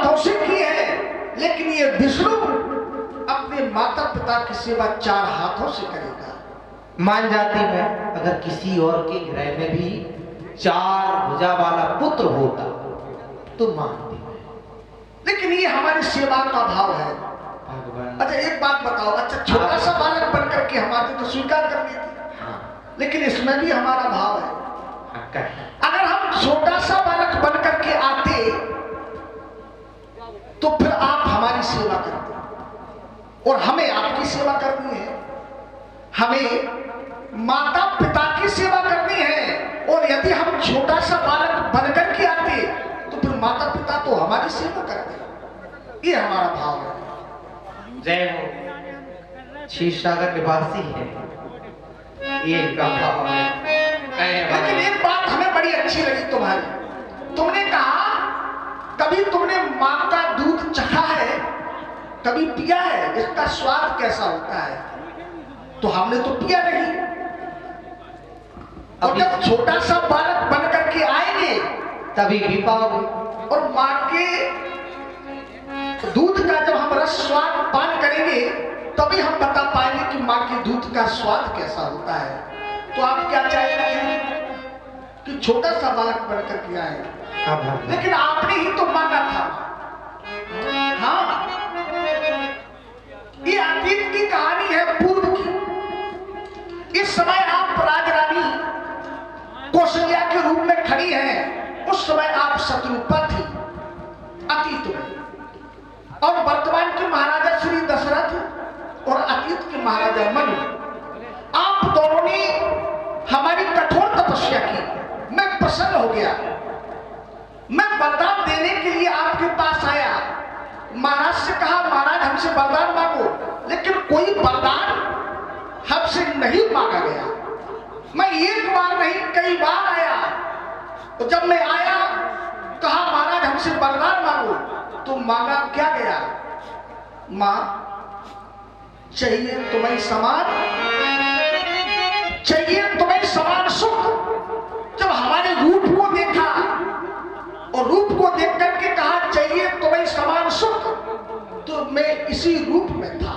हाथों से की है, लेकिन ये विष्णु अपने माता पिता की सेवा 4 हाथों से करेगा। मान जाती मैं अगर किसी और के गृह में भी 4 भुजा वाला पुत्र होता तो मानती मैं, लेकिन ये हमारी सेवा का भाव है। भगवान। अच्छा एक बात बताओ, अच्छा छोटा सा बालक बनकर के हम आते तो स्वीकार कर लेते, हाँ, लेकिन इसमें भी हमारा भाव है। हाँ, कह। अगर हम छोटा सा बालक बनकर के आते तो फिर आप हमारी सेवा करते और हमें आपकी सेवा करनी है, हमें माता पिता की सेवा करनी है। और यदि हम छोटा सा बालक बनकर के आते तो फिर माता पिता तो हमारी सेवा करते। ये हमारा भाव है। जय हो, क्षीरसागर निवासी है, ये इनका भाव है। लेकिन एक बात हमें बड़ी अच्छी लगी तुम्हारी, तुमने कहा कभी तुमने मां का दूध चखा है, कभी पिया है, इसका स्वाद कैसा होता है? तो हमने तो पिया नहीं। और जब छोटा सा बालक बनकर के आएंगे तभी भी पाओगे। और मां के दूध का जब हम रस स्वाद पान करेंगे तभी हम बता पाएंगे कि मां के दूध का स्वाद कैसा होता है। तो आप क्या चाहेंगे कि छोटा सा बालक बनकर के आए, लेकिन आपने ही तो मांगा था। हाँ, ये अतीत की कहानी है, पूर्व की। इस समय आप राजरानी कौशल्या के रूप में खड़ी हैं, उस समय आप शत्रुपा थी अतीत में, और वर्तमान के महाराजा श्री दशरथ और अतीत के महाराजा मनु, आप दोनों ने हमारी कठोर तपस्या की। मैं प्रसन्न हो गया, मैं वरदान देने के लिए आपके पास आया। महाराज से कहा महाराज हमसे वरदान मांगो, लेकिन कोई वरदान हमसे नहीं मांगा गया। मैं एक बार नहीं कई बार आया, तो जब मैं आया कहा महाराज हमसे वरदान मांगो, तो मांगा क्या गया? मां चाहिए तुम्हें समान, चाहिए तुम्हें समान सुख। जब हमारे रूप को देखा और रूप को देख करके कहा चाहिए तुम्हें समान सुख, तो मैं इसी रूप में था,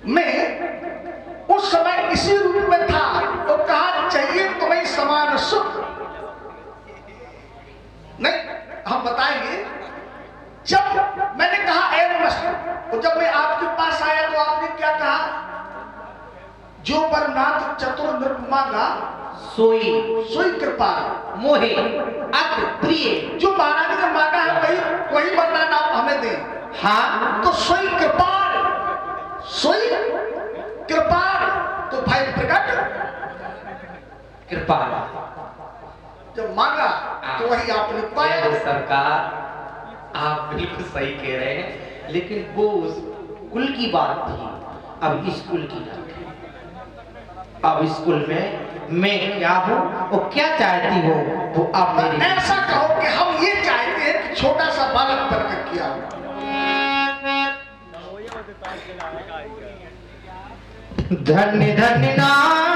मैं उस समय इसी रूप में था। तो कहा चाहिए तुम्हें समान सुख। नहीं, हम बताएंगे। जब मैंने कहा ए नमस्कार, तो जब मैं आपके पास आया तो आपने क्या कहा? जो बरनाथ चतुर नृप मांगा सोई सोई कृपा मोहे अति प्रिय। जो महाराज ने मांगा है वही वरदान आप हमें दें। हाँ, तो सोई कृपाल, सोई कृपाल, तो भाई प्रकट कृपा। जब मांगा तो वही आपने पाया। सरकार आप बिल्कुल सही कह रहे हैं, लेकिन वो उस कुल की बात थी, अब इस कुल की बात है। अब स्कूल में मैं क्या हूँ और क्या चाहती हो वो आप मेरी। ऐसा कहो कि हम ये चाहते हैं कि छोटा सा बालक बनकर किया हो। धन्य धन्य नाम